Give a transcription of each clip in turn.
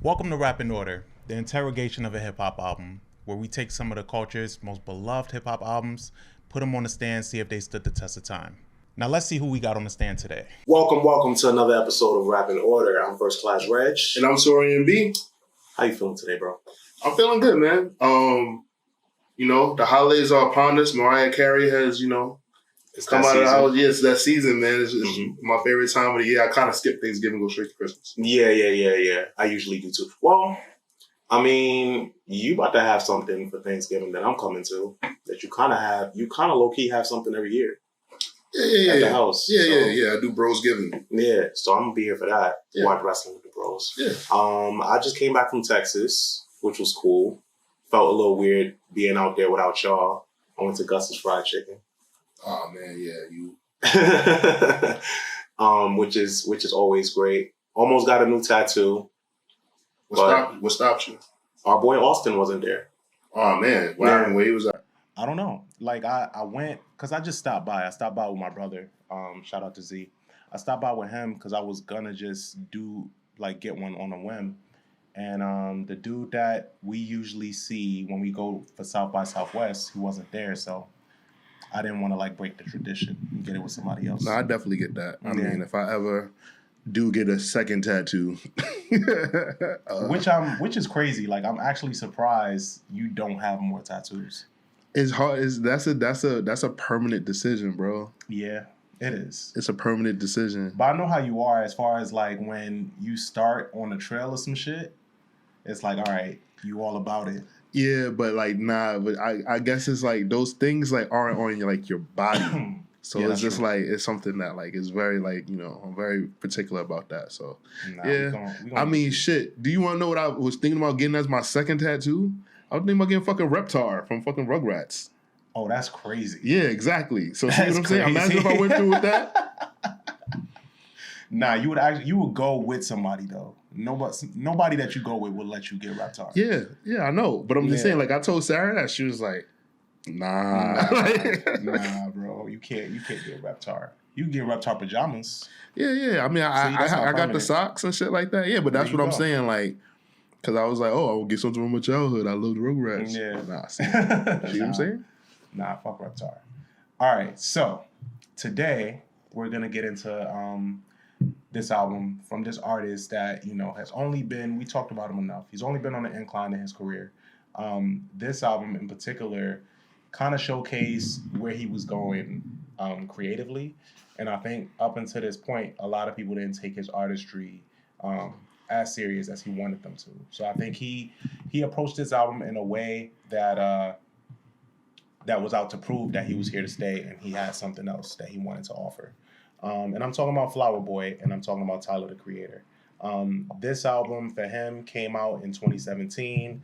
Welcome to Rap in Order, the interrogation of a hip-hop album, where we take some of the culture's most beloved hip-hop albums, put them on the stand, see if they stood the test of time. Now let's see who we got on the stand today. Welcome to another episode of Rap in Order. I'm first class Regg. And I'm Taurian B. How you feeling today, bro? I'm feeling good, man. The holidays are upon us. Mariah Carey has, come out of the house. Yeah, it's that season, man. It's my favorite time of the year. I kind of skip Thanksgiving, go straight to Christmas. Yeah. I usually do too. Well, I mean, you about to have something for Thanksgiving that I'm coming to that you kind of have. You kind of low-key have something every year. Yeah. At the house. Yeah. I do bros giving. Yeah, so I'm going to be here for that. Yeah. Watch wrestling with the bros. Yeah. I just came back from Texas, which was cool. Felt a little weird being out there without y'all. I went to Gus's Fried Chicken. Oh man, yeah, which is always great. Almost got a new tattoo. What stopped you? Our boy Austin wasn't there. Oh man, where he was at? I don't know. Like I went because I just stopped by. I stopped by with my brother. Shout out to Z. I stopped by with him because I was gonna just get one on a whim. And the dude that we usually see when we go for South by Southwest, he wasn't there, so I didn't want to break the tradition and get it with somebody else. No, I definitely get that. I mean, if I ever do get a second tattoo, which is crazy. Like, I'm actually surprised you don't have more tattoos. It's hard. That's a permanent decision, bro. Yeah, it is. It's a permanent decision. But I know how you are as far as when you start on the trail of some shit. It's all right, you all about it. Yeah, but nah. But I guess it's those things aren't on your body. So yeah, it's just true. It's something that is very I'm very particular about that. So yeah, I mean shit. Do you want to know what I was thinking about getting as my second tattoo? I was thinking about getting fucking Reptar from fucking Rugrats. Oh, that's crazy. Yeah, exactly. So see what I'm saying? Imagine if I went through with that. Nah, you would go with somebody though. Nobody that you go with will let you get Reptar. Yeah, I know. But I'm just saying, I told Sarah that, she was like, nah, bro, you can't get Reptar. You can get Reptar pajamas. Yeah. I mean, I got the socks and shit like that. Yeah, but that's what I'm saying, because I was I will get something from my childhood. I love the Rugrats. Yeah. Nah, see what I'm saying? Nah, fuck Reptar. All right, so today we're gonna get into this album from this artist that has only been, we talked about him enough. He's only been on the incline in his career. This album in particular kind of showcased where he was going creatively, and I think up until this point, a lot of people didn't take his artistry as serious as he wanted them to. So I think he approached this album in a way that that was out to prove that he was here to stay and he had something else that he wanted to offer. And I'm talking about Flower Boy, and I'm talking about Tyler, the Creator. This album for him came out in 2017.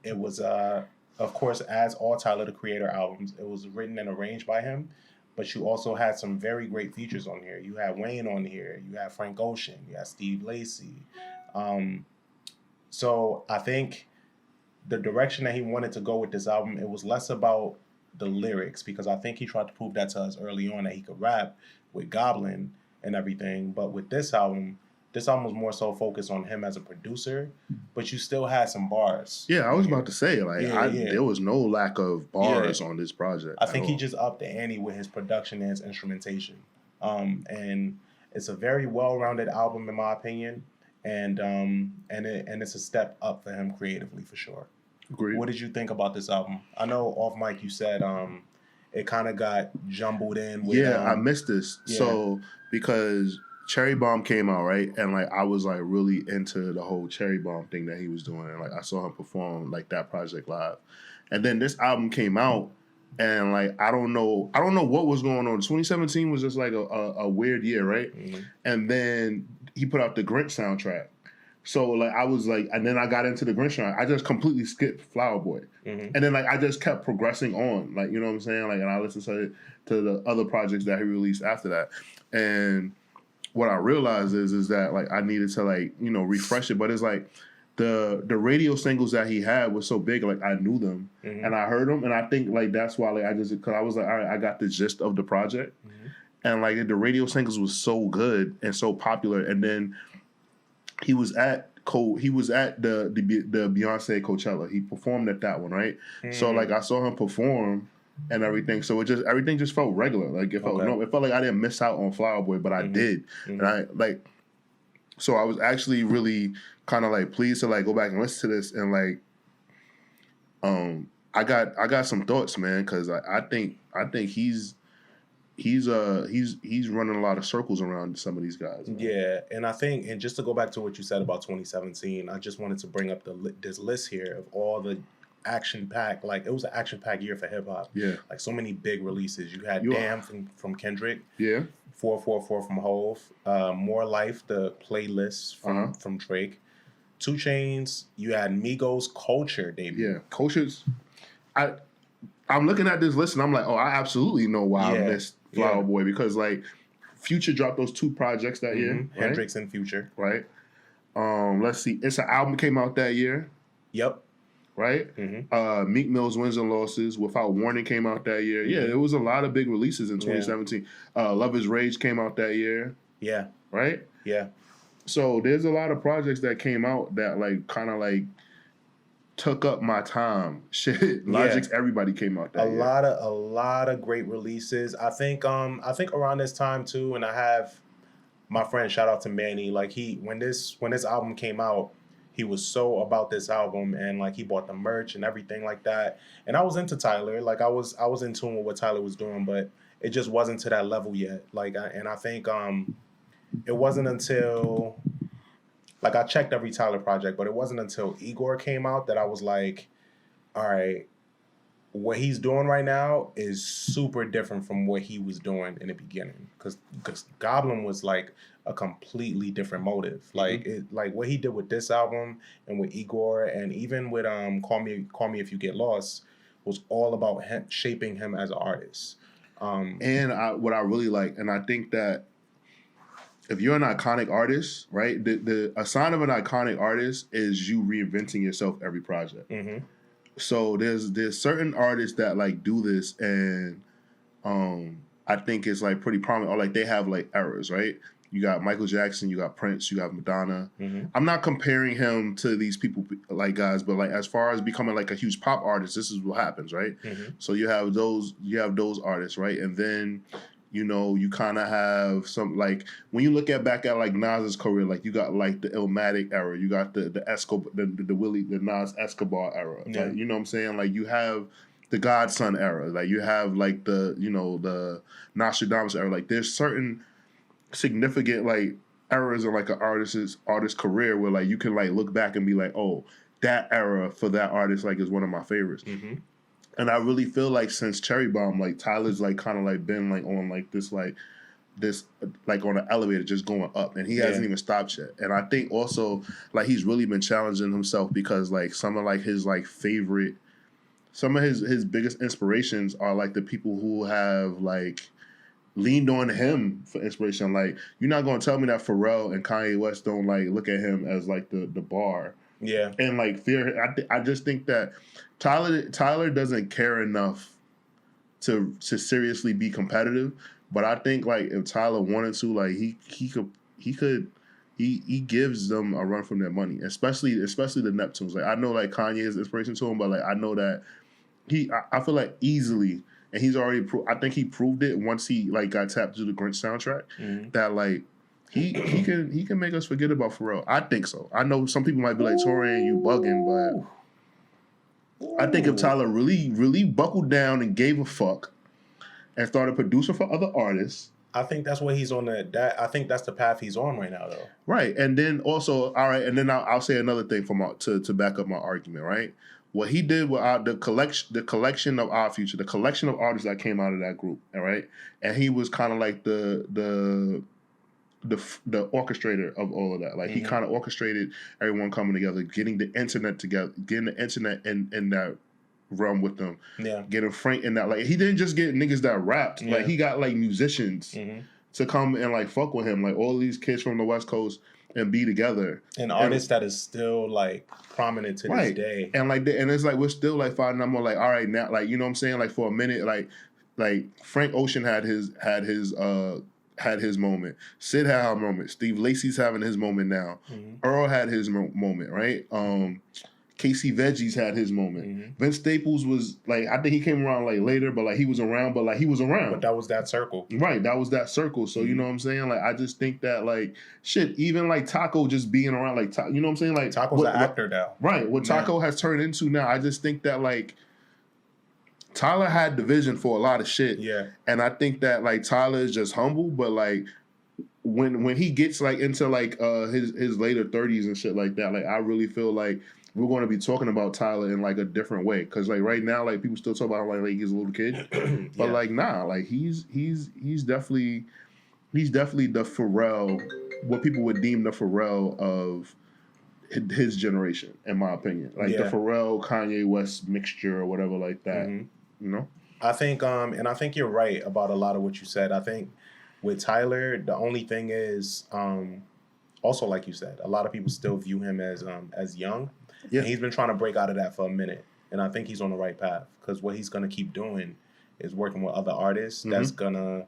It was, of course, as all Tyler, the Creator albums, it was written and arranged by him. But you also had some very great features on here. You had Wayne on here. You had Frank Ocean. You had Steve Lacy. So I think the direction that he wanted to go with this album, it was less about the lyrics, because I think he tried to prove that to us early on that he could rap with Goblin and everything. But with this album was more so focused on him as a producer, but you still had some bars. Yeah, I was about to say, there was no lack of bars on this project. I think he just upped the ante with his production and his instrumentation. And it's a very well-rounded album in my opinion, and it's a step up for him creatively for sure. Agreed. What did you think about this album? I know off mic you said it kind of got jumbled in with... Yeah, I missed this. Yeah. So, because Cherry Bomb came out, right? And, I was, really into the whole Cherry Bomb thing that he was doing. And, I saw him perform, that project live. And then this album came out, and, I don't know what was going on. 2017 was just, a weird year, right? Mm-hmm. And then he put out the Grinch soundtrack. So like I was like, and then I got into the Grinch Shrine. I just completely skipped Flower Boy, and then like I just kept progressing on, like you know what I'm saying, like, and I listened to the other projects that he released after that, and what I realized is that like I needed to like refresh it, but it's like the radio singles that he had was so big, like I knew them and I heard them, and I think like that's why like because I was like, all right, I got the gist of the project, and like the radio singles was so good and so popular, and then he was at the Beyonce Coachella. He performed at that one, right? So like I saw him perform and everything. So everything just felt regular. Like it felt it felt like I didn't miss out on Flower Boy, but I did. And I like so I was actually really kind of like pleased to like go back and listen to this and like I got some thoughts, man, because I think he's running a lot of circles around some of these guys. Man. Yeah, and I think, and just to go back to what you said about 2017, I just wanted to bring up this list here of all the action-packed, like it was an action-packed year for hip-hop. Yeah. Like so many big releases. You had Damn from Kendrick. Yeah. 444 from Hove. More Life, the playlist from Drake. 2 Chainz. You had Migos Culture debut. Yeah, Culture's... I'm looking at this list and I'm like, oh, I absolutely know why I missed Flower Boy because like Future dropped those 2 projects that year. Right? Hendrix and Future. Right. Let's see. It's an album came out that year. Yep. Right. Meek Mill's Wins and Losses, Without Warning came out that year. Yeah, there was a lot of big releases in 2017. Love Is Rage came out that year. Yeah. Right. Yeah. So there's a lot of projects that came out that like kind of like took up my time. Shit, Logic's Everybody came out that year. A lot of great releases. I think around this time too, and I have my friend, shout out to Manny, like when this album came out, he was so about this album and like he bought the merch and everything like that. And I was into Tyler, like I was in tune with what Tyler was doing, but it just wasn't to that level yet. Like I think it wasn't until like I checked every Tyler project, but it wasn't until Igor came out that I was like, all right, what he's doing right now is super different from what he was doing in the beginning. Because Goblin was like a completely different motive. Like like what he did with this album and with Igor and even with Call Me If You Get Lost was all about him, shaping him as an artist. And what I really like, and I think that if you're an iconic artist, right, a sign of an iconic artist is you reinventing yourself every project. So there's certain artists that like do this, and I think it's like pretty prominent, or like they have like eras, right? You got Michael Jackson, you got Prince, you got Madonna. I'm not comparing him to these people like guys, but like as far as becoming like a huge pop artist, this is what happens, right? So you have those artists, right? And then you kind of have some, like, when you look back at like Nas's career, like you got like the Illmatic era, you got the Nas Escobar era, like, you know what I'm saying? Like you have the Godson era, like you have like the the Nostradamus era. Like there's certain significant like eras in like an artist's career where like you can like look back and be like, oh, that era for that artist like is one of my favorites. And I really feel like since Cherry Bomb, like Tyler's like kind of like been like on like this like on an elevator just going up, and he hasn't even stopped yet. And I think also like he's really been challenging himself because like some of like his like favorite, some of his biggest inspirations are like the people who have like leaned on him for inspiration. Like you're not gonna tell me that Pharrell and Kanye West don't like look at him as like the bar. Yeah. And like fear. I just think that Tyler doesn't care enough to seriously be competitive. But I think like if Tyler wanted to, like he gives them a run from their money, especially the Neptunes. Like I know like Kanye is inspiration to him, but like I know that I feel like easily, and he's already I think he proved it once he like got tapped to the Grinch soundtrack that like. He can make us forget about Pharrell. I think so. I know some people might be like, Taurian, you bugging, but I think if Tyler really, really buckled down and gave a fuck and started producing for other artists, I think that's what he's on. I think that's the path he's on right now, though. Right, and then also, all right, and then I'll say another thing to back up my argument. Right, what he did with the collection of Our Future, the collection of artists that came out of that group. All right, and he was kind of like the the orchestrator of all of that. Like he kind of orchestrated everyone coming together, getting the internet together, getting the internet in that realm with them. Yeah. Getting Frank in that. Like he didn't just get niggas that rapped. Yeah. Like he got like musicians to come and like fuck with him. Like all these kids from the West Coast and be together. An artist that is still like prominent to this day. And like and it's like we're still like finding out more like, all right, now, like, you know what I'm saying? Like for a minute, like Frank Ocean had his moment. Sid had a moment. Steve Lacy's having his moment now. Earl had his moment, right? Casey Veggies had his moment. Vince Staples was like, I think he came around like later, but like he was around, but he was around. But that was that circle. Right, that was that circle. So you know what I'm saying? Like I just think that like shit, even like Taco just being around, like you know what I'm saying? Like Taco's an actor now. Right, what Taco has turned into now, I just think that like Tyler had the vision for a lot of shit. Yeah. And I think that like Tyler is just humble, but like when he gets like into like his later 30s and shit like that, like I really feel like we're going to be talking about Tyler in like a different way, because like right now, like people still talk about him like he's a little kid, but like nah, like he's definitely the Pharrell, what people would deem the Pharrell of his generation, in my opinion, like the Pharrell Kanye West mixture or whatever like that. You know, I think and I think you're right about a lot of what you said. I think with Tyler, the only thing is also, like you said, a lot of people still view him as young. Yeah. And he's been trying to break out of that for a minute. And I think he's on the right path, because what he's going to keep doing is working with other artists that's gonna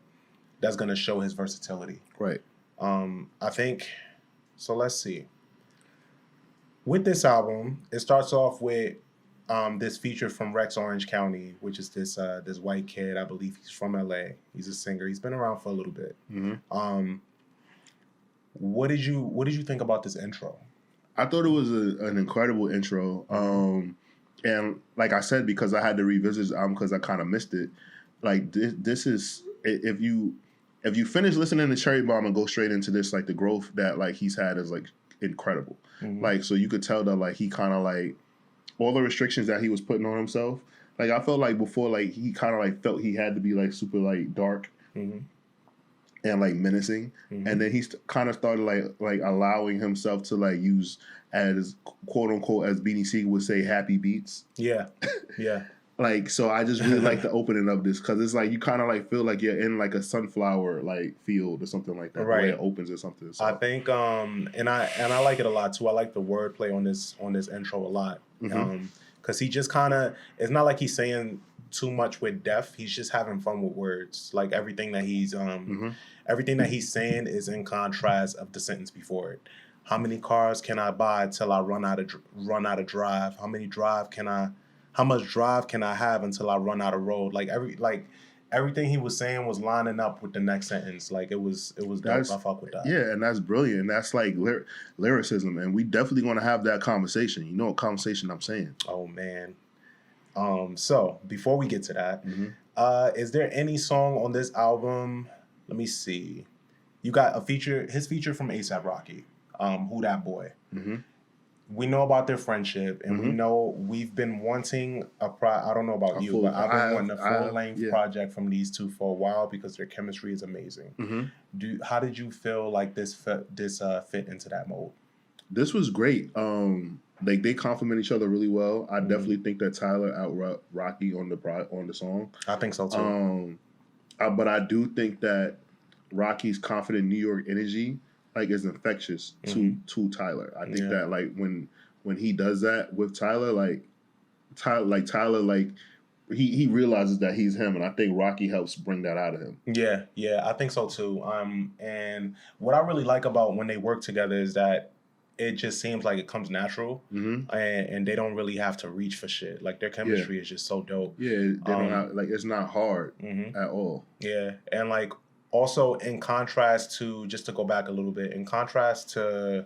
show his versatility. Right. I think, so let's see. With this album, it starts off with this feature from Rex Orange County, which is this white kid. I believe he's from LA. He's a singer. He's been around for a little bit. What did you think about this intro? I thought it was an incredible intro. And like I said, because I had to revisit the album because I kind of missed it. Like this is, if you finish listening to Cherry Bomb and go straight into this, like the growth that like he's had is like incredible. Like, so you could tell that like he kind of like all the restrictions that he was putting on himself. Like I felt like before, like he kind of like felt he had to be like super like dark. And like menacing, and then he kind of started like allowing himself to like use, as quote unquote, as Beanie Siegel would say, happy beats. Yeah. Like, so I just really like the opening of this, because it's like you kind of like feel like you're in like a sunflower like field or something like that. Right. The way it opens or something. So. I think and I like it a lot too. I like the wordplay on this intro a lot, because he just kind of, it's not like he's saying too much with depth. He's just having fun with words. Like everything that he's saying is in contrast of the sentence before it. How many cars can I buy till I run out of drive? How much drive can I have until I run out of road? Like everything he was saying was lining up with the next sentence. Like it was dope. I fuck with that. Yeah, and that's brilliant. That's like lyricism, and we definitely going to have that conversation. You know what conversation I'm saying? Oh man. So before we get to that, is there any song on this album? Let me see. You got his feature from A$AP Rocky, Who Dat Boy. We know about their friendship, and we know we've been wanting I don't know about you, but I've been wanting a full-length project from these two for a while, because their chemistry is amazing. How did you feel like this fit into that mode? This was great. Like they complement each other really well. I definitely think that Tyler out Rocky on the song. I think so too. But I do think that Rocky's confident New York energy like is infectious to Tyler. I think that like when he does that with Tyler, Tyler he realizes that he's him, and I think Rocky helps bring that out of him. Yeah, I think so too. And what I really like about when they work together is that it just seems like it comes natural, and they don't really have to reach for shit. Like their chemistry is just so dope. Yeah, they don't have, like it's not hard at all. Yeah, and like also in contrast to, just to go back a little bit, in contrast to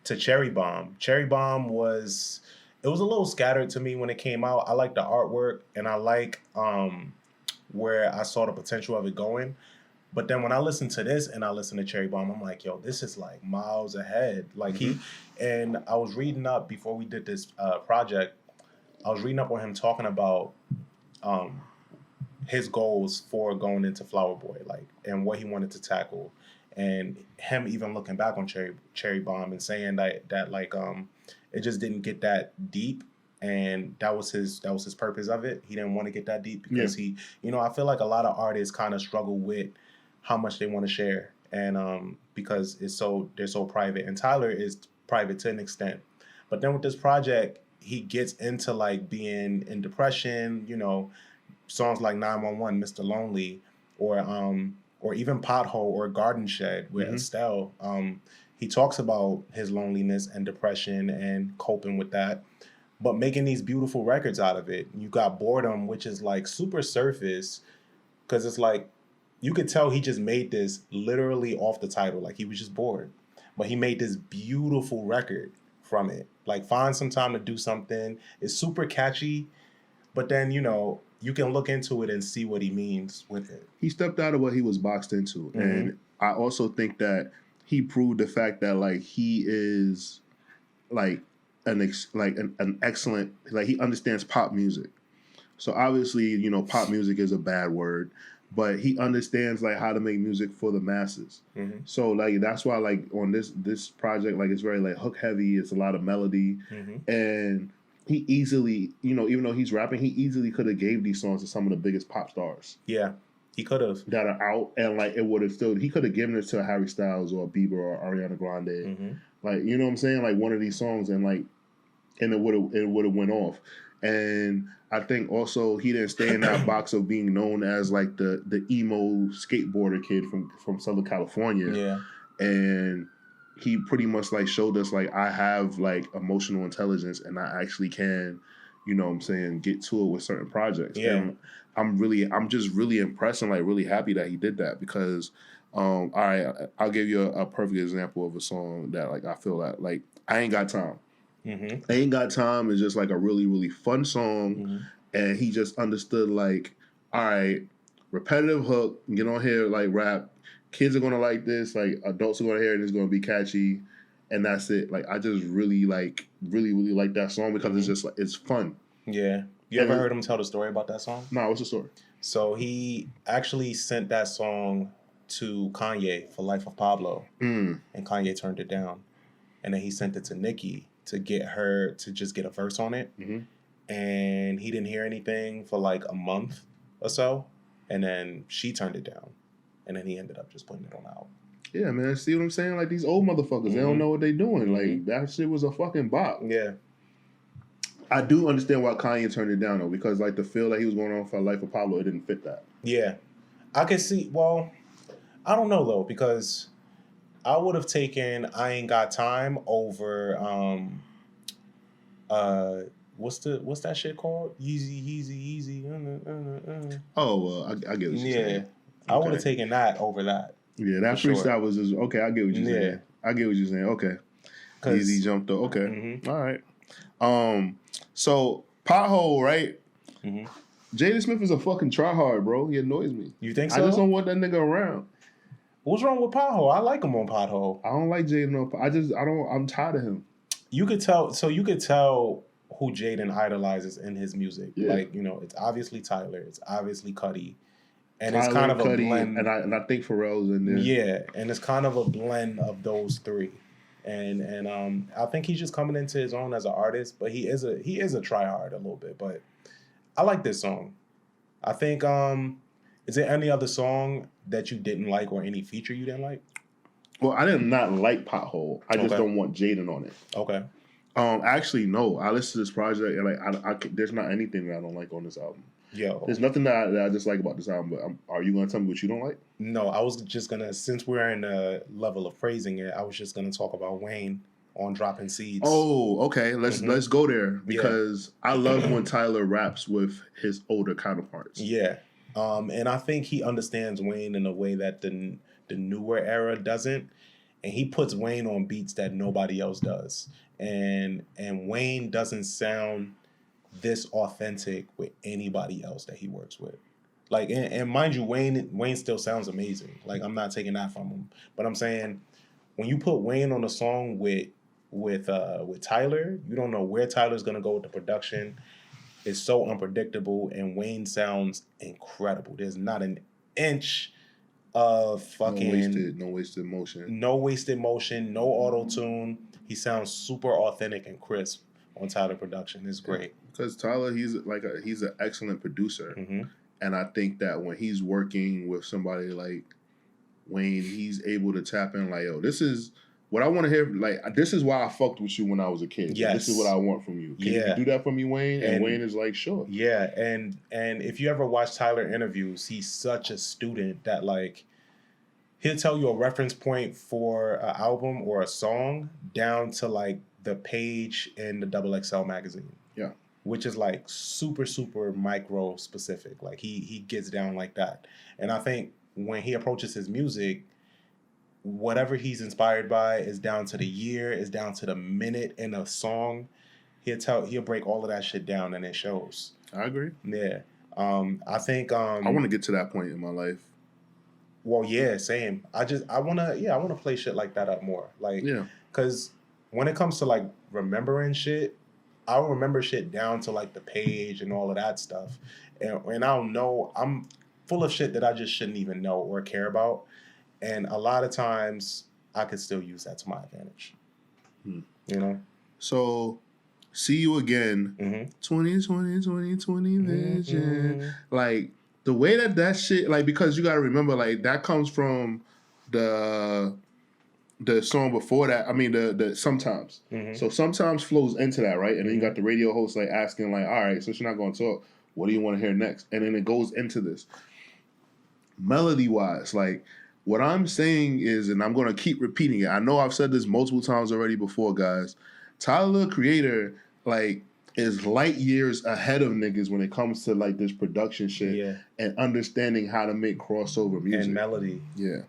Cherry Bomb. Cherry Bomb was a little scattered to me when it came out. I like the artwork, and I like where I saw the potential of it going. But then when I listen to this and I listen to Cherry Bomb, I'm like, yo, this is like miles ahead. Like and I was reading up before we did this project. I was reading up on him talking about his goals for going into Flower Boy, like, and what he wanted to tackle. and him even looking back on Cherry Bomb and saying that like it just didn't get that deep, and that was his purpose of it. He didn't want to get that deep because he, you know, I feel like a lot of artists kind of struggle with how much they want to share, and because they're so private, and Tyler is private to an extent, but then with this project he gets into like being in depression, you know, songs like 911, Mr. Lonely, or even Pothole or Garden Shed with Estelle. He talks about his loneliness and depression and coping with that, but making these beautiful records out of it. You got Boredom, which is like super surface, because it's like you could tell he just made this literally off the title, like he was just bored, but he made this beautiful record from it. Like Find Some Time to Do Something. It's super catchy, but then, you know, you can look into it and see what he means with it. He stepped out of what he was boxed into. And I also think that he proved the fact that like he is like an excellent, like he understands pop music. So obviously, you know, pop music is a bad word, but he understands like how to make music for the masses. So like that's why like on this project, like it's very like hook heavy. It's a lot of melody, and he easily, you know, even though he's rapping, he easily could have gave these songs to some of the biggest pop stars. Yeah, he could have. That are out, and like it would have still, he could have given it to Harry Styles or Bieber or Ariana Grande. Like, you know what I'm saying? Like one of these songs, and it would have went off. And I think also he didn't stay in that box of being known as like the emo skateboarder kid from Southern California. Yeah. And he pretty much like showed us like I have like emotional intelligence and I actually can, you know what I'm saying, get to it with certain projects. Yeah. And I'm just really impressed and like really happy that he did that because all right, I'll give you a perfect example of a song that like I feel like I Ain't Got Time. Ain't Got Time is just like a really, really fun song. And he just understood like, all right, repetitive hook, get on here, like rap. Kids are gonna like this, like adults are gonna hear it, and it's gonna be catchy, and that's it. Like I just really like that song because it's just like it's fun. Yeah. You ever heard him tell the story about that song? No, what's the story? So he actually sent that song to Kanye for Life of Pablo, and Kanye turned it down. And then he sent it to Nicki to get her to just get a verse on it. And he didn't hear anything for like a month or so. And then she turned it down. And then he ended up just putting it on out. Yeah, man. See what I'm saying? Like these old motherfuckers, they don't know what they doing. Like that shit was a fucking bop. Yeah. I do understand why Kanye turned it down though, because like the feel that he was going on for Life of Pablo, it didn't fit that. Yeah. I can see, well, I don't know though, because I would have taken I Ain't Got Time over what's that shit called? Yeezy. Oh well, I get what you're saying. I would have taken that over that. Yeah, that freestyle was just okay. I get what you're saying. I get what you're saying. Okay, Easy jumped though. Okay, all right. So Pothole, right? Jaden Smith is a fucking tryhard, bro. He annoys me. You think so? I just don't want that nigga around. What's wrong with Pothole? I like him on Pothole. I don't like Jaden. I'm tired of him. You could tell who Jaden idolizes in his music. Yeah. Like, you know, it's obviously Tyler. It's obviously Cudi. And Tyler, it's kind of Cudi, a blend. And I think Pharrell's in there. Yeah, and it's kind of a blend of those three. And I think he's just coming into his own as an artist, but he is a tryhard a little bit. But I like this song. I think is there any other song that you didn't like or any feature you didn't like? Well, I did not like Pothole. I just don't want Jaden on it. Okay. Actually, no. I listened to this project and like there's not anything that I don't like on this album. Yo, there's nothing that I dislike about this album. But are you gonna tell me what you don't like? No, I was just gonna, since we're in the level of praising it, I was just gonna talk about Wayne on Dropping Seeds. Oh, okay. Let's go there because I love when Tyler raps with his older counterparts. Yeah, and I think he understands Wayne in a way that the newer era doesn't, and he puts Wayne on beats that nobody else does, and Wayne doesn't sound this authentic with anybody else that he works with. Like, and mind you, Wayne still sounds amazing. Like, I'm not taking that from him, but I'm saying when you put Wayne on a song with Tyler, you don't know where Tyler's gonna go with the production. It's so unpredictable, and Wayne sounds incredible. There's not an inch fucking no wasted motion, no auto tune. He sounds super authentic and crisp on Tyler production. It's great because Tyler, he's an excellent producer, and I think that when he's working with somebody like Wayne, he's able to tap in like, yo, this is what I want to hear. Like, this is why I fucked with you when I was a kid. Yes. This is what I want from you. Can you do that for me, Wayne? And Wayne is like, sure. Yeah, and if you ever watch Tyler interviews, he's such a student that like he'll tell you a reference point for an album or a song down to like the page in the XXL magazine. Yeah. Which is like super, super micro specific. Like he gets down like that. And I think when he approaches his music, whatever he's inspired by is down to the year, is down to the minute in a song. He'll break all of that shit down and it shows. I agree. Yeah. I think I want to get to that point in my life. Well, yeah, same. I want to play shit like that up more. Like, because when it comes to like remembering shit, I'll remember shit down to like the page and all of that stuff. And I don't know, I'm full of shit that I just shouldn't even know or care about. And a lot of times I could still use that to my advantage. You know? So, see you again. 2020 vision. Like, the way that shit, like, because you got to remember, like, that comes from the song before that. I mean, the Sometimes. So Sometimes flows into that, right? And then you got the radio host, like, asking, like, all right, since you're not going to talk, what do you want to hear next? And then it goes into this. Melody-wise, like, what I'm saying is, and I'm going to keep repeating it. I know I've said this multiple times already before, guys. Tyler, the Creator, like, is light years ahead of niggas when it comes to like this production shit and understanding how to make crossover music and melody. Yeah,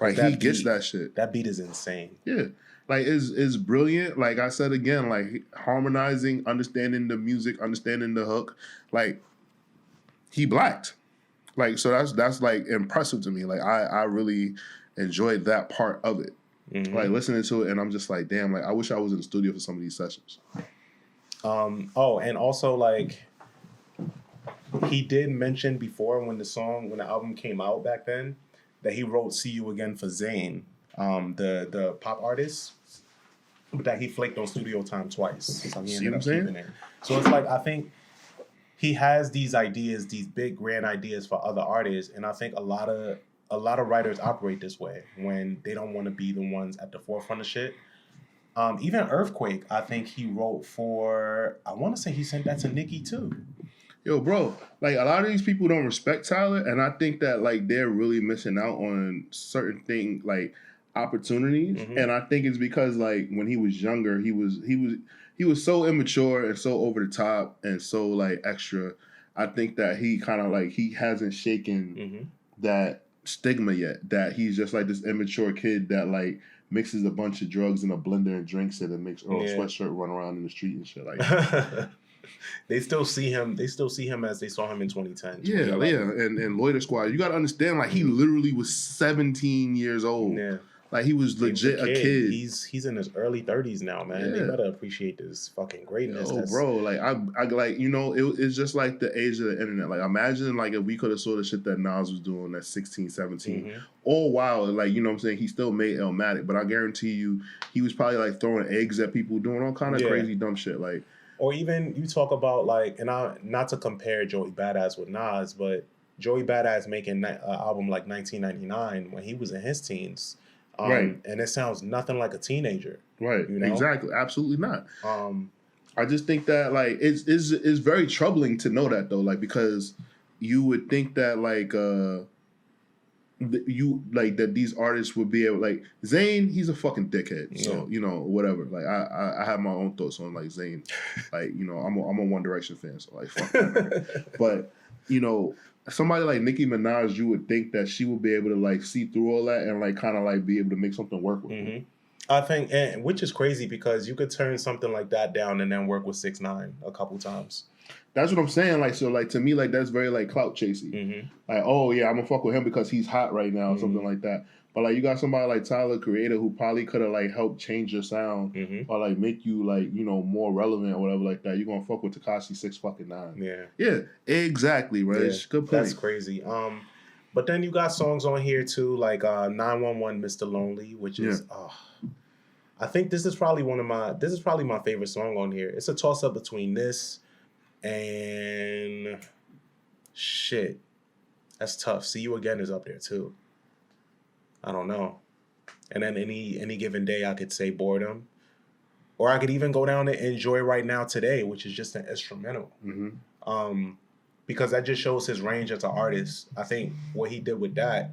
like he gets that shit. That beat is insane. Yeah, like is brilliant. Like I said again, like harmonizing, understanding the music, understanding the hook. Like he blacked. Like so that's like impressive to me. Like I really enjoyed that part of it. Like listening to it, and I'm just like, damn. Like I wish I was in the studio for some of these sessions. And also like he did mention before when the album came out back then that he wrote "See You Again" for Zayn, the pop artist, but that he flaked on studio time twice. So he ended up keeping it. So it's like I think he has these ideas, these big grand ideas for other artists, and I think a lot of writers operate this way when they don't want to be the ones at the forefront of shit. Even Earthquake, I think he wrote for, I want to say he sent that to Nicki too. Yo, bro, like a lot of these people don't respect Tyler, and I think that like they're really missing out on certain things, like opportunities. And I think it's because like when he was younger, he was so immature and so over the top and so like extra. I think that he kind of like he hasn't shaken that stigma yet. That he's just like this immature kid that like mixes a bunch of drugs in a blender and drinks it and makes Earl Sweatshirt run around in the street and shit like that. They still see him as they saw him in 2010. Yeah. And Loiter Squad, you got to understand, like, he literally was 17 years old. Yeah. Like, he was legit a kid. He's in his early 30s now, man. Yeah. They better appreciate this fucking greatness. Oh, bro, like, I like, you know, it's just like the age of the internet. Like, imagine, like, if we could have saw the shit that Nas was doing at 16, 17. All while, like, you know what I'm saying, he still made Illmatic. But I guarantee you, he was probably, like, throwing eggs at people, doing all kind of crazy, dumb shit. Like, or even you talk about, like, and not to compare Joey Badass with Nas, but Joey Badass making an album like 1999 when he was in his teens. Right. And it sounds nothing like a teenager. Right. You know? Exactly. Absolutely not. I just think that, like, it's very troubling to know that, though, like, because you would think that, like, that these artists would be able, like, Zayn, he's a fucking dickhead. So, you know, whatever. Like, I have my own thoughts on, like, Zayn. Like, you know, I'm a One Direction fan, so, like, fuck that. But, you know, somebody like Nicki Minaj, you would think that she would be able to like see through all that and like kind of like be able to make something work with it. I think, and which is crazy because you could turn something like that down and then work with 6ix9ine a couple times. That's what I'm saying. Like, so like to me, like that's very like clout chasey. Like, oh yeah, I'm gonna fuck with him because he's hot right now, or something like that. But like you got somebody like Tyler, Creator, who probably could have like helped change your sound or like make you like, you know, more relevant or whatever like that. You're gonna fuck with Tekashi 6 fucking 9. Yeah. Yeah, exactly, right? Yeah, good point. That's crazy. But then you got songs on here too, like 911 Mr. Lonely, which is I think this is probably my favorite song on here. It's a toss up between this and shit. That's tough. See You Again is up there too. I don't know. And then any given day I could say Boredom. Or I could even go down to Enjoy Right Now Today, which is just an instrumental. Mm-hmm. Because that just shows his range as an artist. I think what he did with that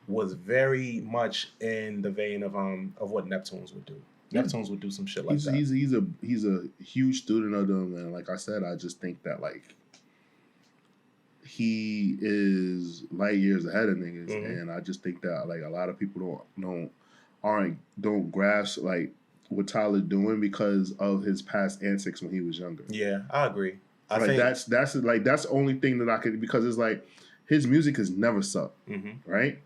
was very much in the vein of what Neptunes would do. Neptunes would do some shit like that. He's a huge student of them, and like I said, I just think that like he is light years ahead of niggas, and I just think that like a lot of people don't grasp like what Tyler doing because of his past antics when he was younger. Yeah, I agree. I think that's the only thing that I could, because it's like his music has never sucked, right?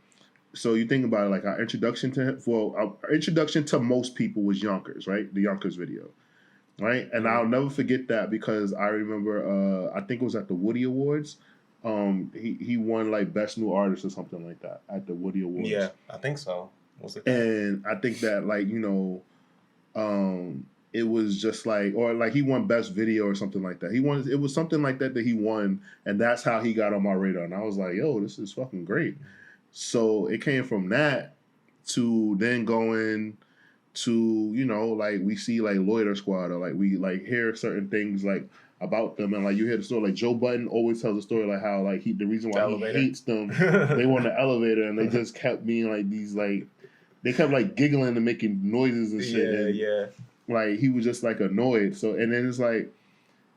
So you think about it, like our introduction to him, our introduction to most people was Yonkers, right? The Yonkers video, right? And I'll never forget that because I remember, I think it was at the Woody Awards. He won like Best New Artist or something like that at the Woody Awards. Yeah, I think so. And I think that like, it was just like, or like he won Best Video or something like that. It was something like that he won, and that's how he got on my radar. And I was like, yo, this is fucking great. So it came from that to then going to, like we see like Loiter Squad, or like we like hear certain things like about them, and like you hear the story, like Joe Budden always tells a story like how like the reason why he hates them, they were on the elevator and they just kept being like these like, they kept like giggling and making noises and shit. Yeah. Like he was just like annoyed. So and then it's like,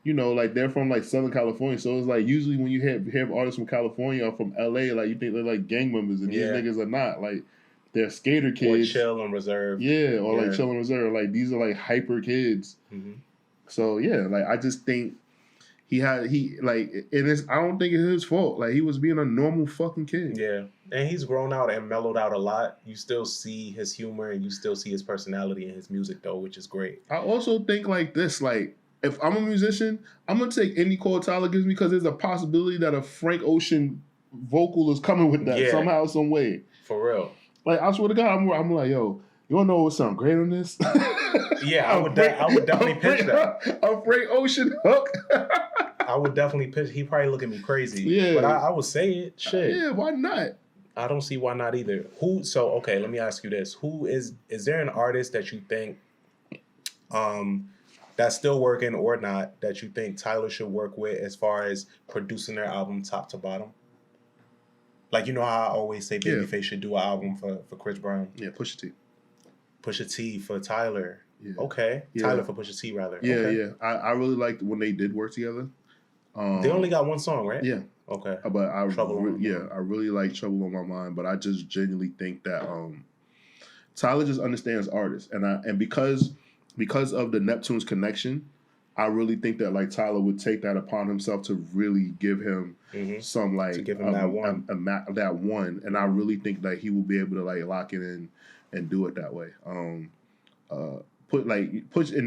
like they're from like Southern California. So it's like usually when you hear artists from California or from LA, like you think they're like gang members, and these niggas are not. Like they're skater kids. Or Chill and Reserve. Yeah, or like Chill and Reserve. Like these are like hyper kids. So yeah, like I just think I don't think it's his fault. Like he was being a normal fucking kid. Yeah. And he's grown out and mellowed out a lot. You still see his humor and you still see his personality in his music though, which is great. I also think like this, like if I'm a musician, I'm gonna take any chord Tyler gives me because there's a possibility that a Frank Ocean vocal is coming with that somehow, some way. For real. Like I swear to God, I'm like, yo, you wanna know what sound great on this? Yeah, I would definitely pitch that. A Frank Ocean hook. I would definitely pitch. He probably look at me crazy. Yeah, but I would say it. Shit. Yeah, why not? I don't see why not either. Okay, let me ask you this. Is there an artist that you think that's still working or not that you think Tyler should work with as far as producing their album top to bottom? Like, how I always say Babyface should do an album for Chris Brown. Yeah, Pusha T. Pusha T for Tyler. Yeah. Okay. Yeah. Tyler for Pusha T, rather. Yeah, okay. yeah. I really liked when they did work together. They only got one song, right? Yeah. Okay. But I really like Trouble on My Mind, but I just genuinely think that Tyler just understands artists, and because of the Neptunes connection, I really think that like Tyler would take that upon himself to really give him some like, to give him that one, and I really think that he will be able to like lock it in and do it that way. And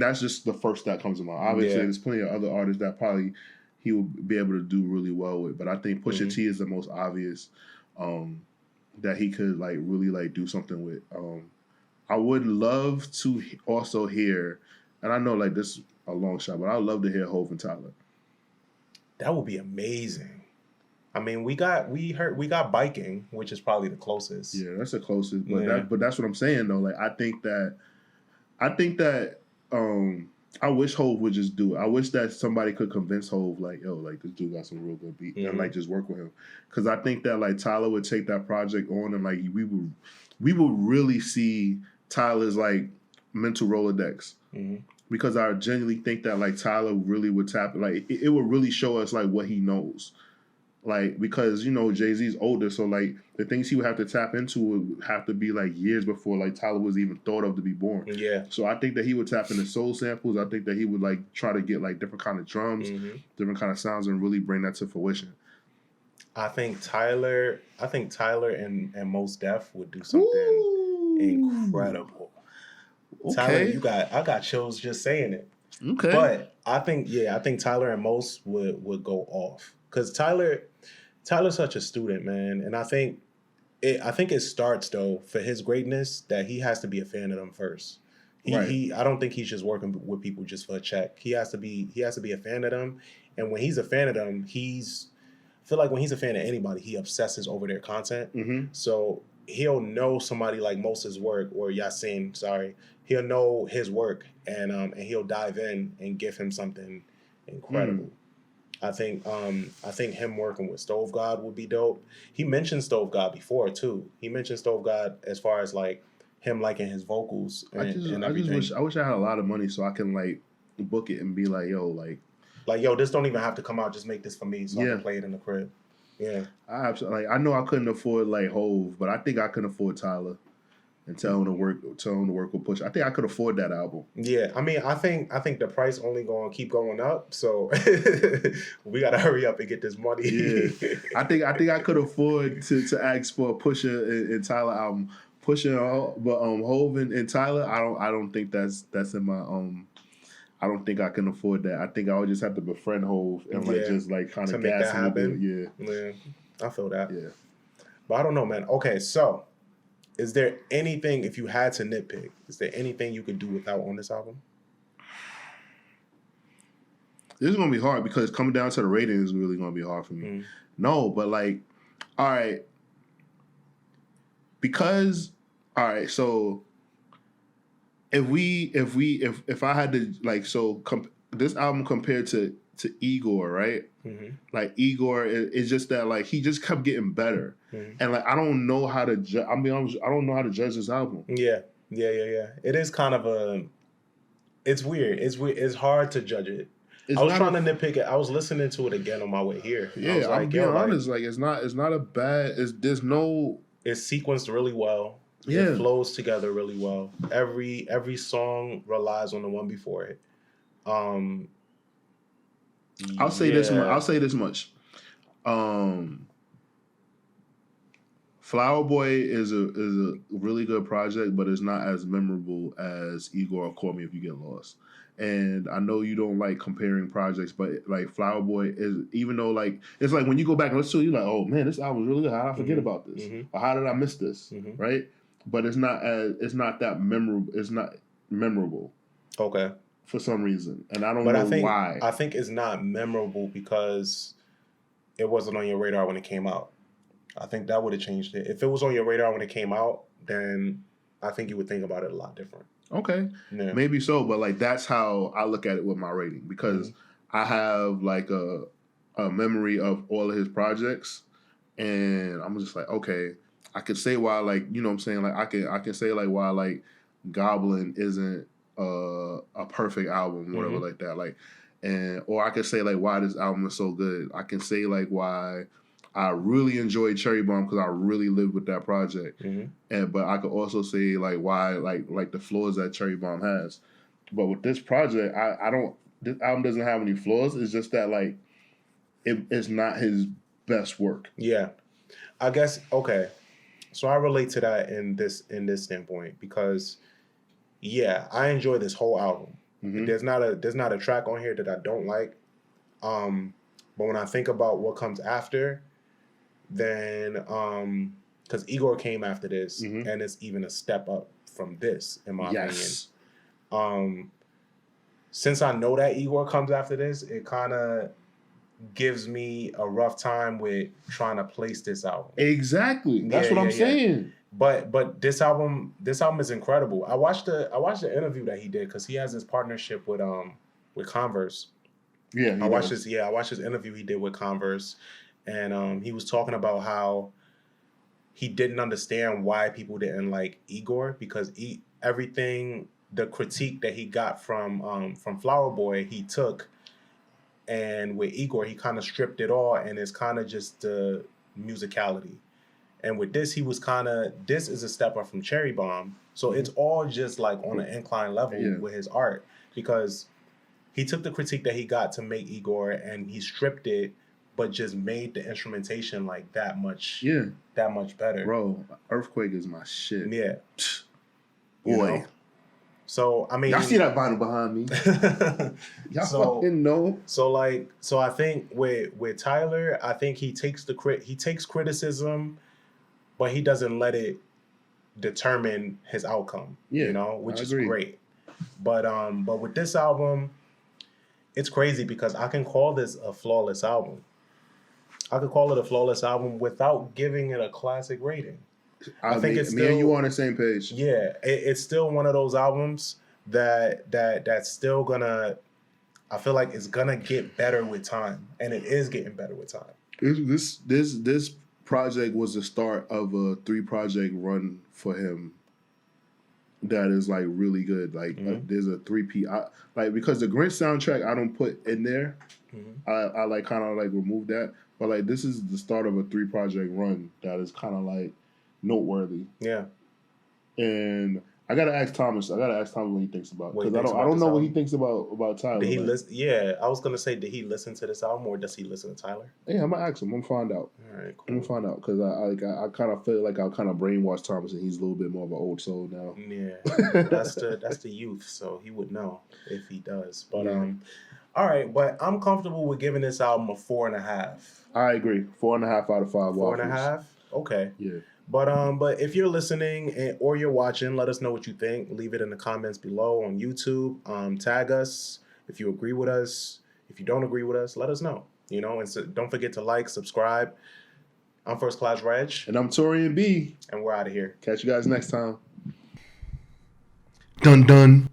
that's just the first that comes to mind. Obviously, there's plenty of other artists that probably he will be able to do really well with, but I think Pusha T is the most obvious that he could like really like do something with. I would love to also hear, and I know like this is a long shot, but I'd love to hear Hov and Tyler. That would be amazing. I mean, we got Biking, which is probably the closest. Yeah, that's the closest. But that's what I'm saying though. Like I think that I wish Hov would just do it. I wish that somebody could convince Hov, like, yo, like this dude got some real good beat, and like just work with him. Because I think that like Tyler would take that project on, and like we would really see Tyler's like mental Rolodex. Because I genuinely think that like Tyler really would tap like it would really show us like what he knows. Like, because, Jay-Z's older, so, like, the things he would have to tap into would have to be, like, years before, like, Tyler was even thought of to be born. Yeah. So I think that he would tap into soul samples. I think that he would, like, try to get, like, different kind of drums, different kind of sounds, and really bring that to fruition. I think Tyler and Mos Def would do something incredible. Okay. Tyler, I got chills just saying it. Okay. But I think Tyler and Mos would go off. Because Tyler Tyler's such a student, man, and I think it starts though for his greatness that he has to be a fan of them first. He I don't think he's just working with people just for a check. He has to be a fan of them, and when he's a fan of them, I feel like when he's a fan of anybody, he obsesses over their content. Mm-hmm. So he'll know somebody like Moses' work or Yasin, sorry, he'll know his work and he'll dive in and give him something incredible. I think him working with Stove God would be dope. He mentioned Stove God before too. He mentioned Stove God as far as like him liking his vocals and everything. I wish I had a lot of money so I can like book it and be like, yo, like yo, this don't even have to come out. Just make this for me so I can play it in the crib. Yeah, I know I couldn't afford like Hove, but I think I can afford Tyler. And tell him to work with Push. I think I could afford that album. Yeah, I mean, I think the price only going to keep going up, so we got to hurry up and get this money. Yeah, I think I could afford to ask for a Pusha and Tyler album. Pusha, but Hove and Tyler, I don't think that's in my I don't think I can afford that. I think I would just have to befriend Hove and just like kind of gas him a bit. Yeah, I feel that. Yeah, but I don't know, man. Okay, so. Is there anything, if you had to nitpick, is there anything you could do without on this album? This is going to be hard because coming down to the rating is really going to be hard for me. No, but like, all right. Because, all right, so if I had to, like, so this album compared to Igor, right? Mm-hmm. Like Igor, it's just that like he just kept getting better, and like I don't know how to. I don't know how to judge this album. Yeah. It is kind of it's weird. It's hard to judge it. I was trying to nitpick it. I was listening to it again on my way here. Yeah, I'm being honest. Like it's not a bad. It's sequenced really well. Yeah, it flows together really well. Every song relies on the one before it. I'll say this much. Flower Boy is a really good project, but it's not as memorable as Igor or Call Me If You Get Lost. And I know you don't like comparing projects, but like Flower Boy is, even though like it's like when you go back and listen to it, you're like, oh man, this album is really good. How did I forget about this? Or how did I miss this? Right? But it's not that memorable. It's not memorable. Okay. For some reason, and I don't know why. I think it's not memorable because it wasn't on your radar when it came out. I think that would have changed it. If it was on your radar when it came out, then I think you would think about it a lot different. Okay, yeah. Maybe so, but like that's how I look at it with my rating because I have like a memory of all of his projects, and I'm just like, okay, I could say why, like, you know what I'm saying, like I can say like why like Goblin isn't a perfect album, whatever like that, like, or I could say like why this album is so good. I can say like why I really enjoyed Cherry Bomb because I really lived with that project, but I could also say like why like the flaws that Cherry Bomb has. But with this project, I don't. This album doesn't have any flaws. It's just that like it's not his best work. Yeah, I guess okay. So I relate to that in this standpoint because. Yeah, I enjoy this whole album. There's not a track on here that I don't like. But when I think about what comes after, then because Igor came after this, and it's even a step up from this, in my opinion. Since I know that Igor comes after this, it kind of gives me a rough time with trying to place this album. Exactly, that's what I'm saying. But this album is incredible. I watched the interview that he did because he has this partnership with Converse. Yeah, I watched this interview he did with Converse, and he was talking about how he didn't understand why people didn't like Igor because everything the critique that he got from Flower Boy he took, and with Igor he kind of stripped it all and it's kind of just the musicality. And with this, this is a step up from Cherry Bomb. So it's all just like on an incline level with his art because he took the critique that he got to make Igor and he stripped it, but just made the instrumentation like that much better. Bro, Earthquake is my shit. Yeah. Boy. So I mean, y'all see that vinyl behind me? Y'all fucking know. So I think with Tyler, I think he takes criticism, but he doesn't let it determine his outcome. Yeah, you know, which is great. But with this album, it's crazy because I can call this a flawless album. I could call it a flawless album without giving it a classic rating. I think it's still, me and you on the same page. Yeah, it's still one of those albums that's still gonna. I feel like it's gonna get better with time, and it is getting better with time. This project was the start of a 3-project run for him. That is like really good. Like there's a 3P. Like because the Grinch soundtrack I don't put in there. I like kind of like remove that. But like this is the start of a 3-project run that is kind of like noteworthy. Yeah. And I gotta ask Thomas. what he thinks about because I don't know what he thinks about Tyler. Did he listen? Yeah, I was gonna say, did he listen to this album or does he listen to Tyler? Yeah, I'm gonna ask him. I'm gonna find out. All right, cool. I'm gonna find out because I kind of feel like I kind of brainwashed Thomas and he's a little bit more of an old soul now. Yeah, that's the youth, so he would know if he does. But all right, but I'm comfortable with giving this album a 4.5. I agree, 4.5 out of 5. 4.5. Okay. Yeah. But if you're listening or you're watching, let us know what you think. Leave it in the comments below on YouTube. Tag us if you agree with us. If you don't agree with us, let us know. You know, and so don't forget to like, subscribe. I'm First Class Regg. And I'm Taurian B. And we're out of here. Catch you guys next time. Dun dun.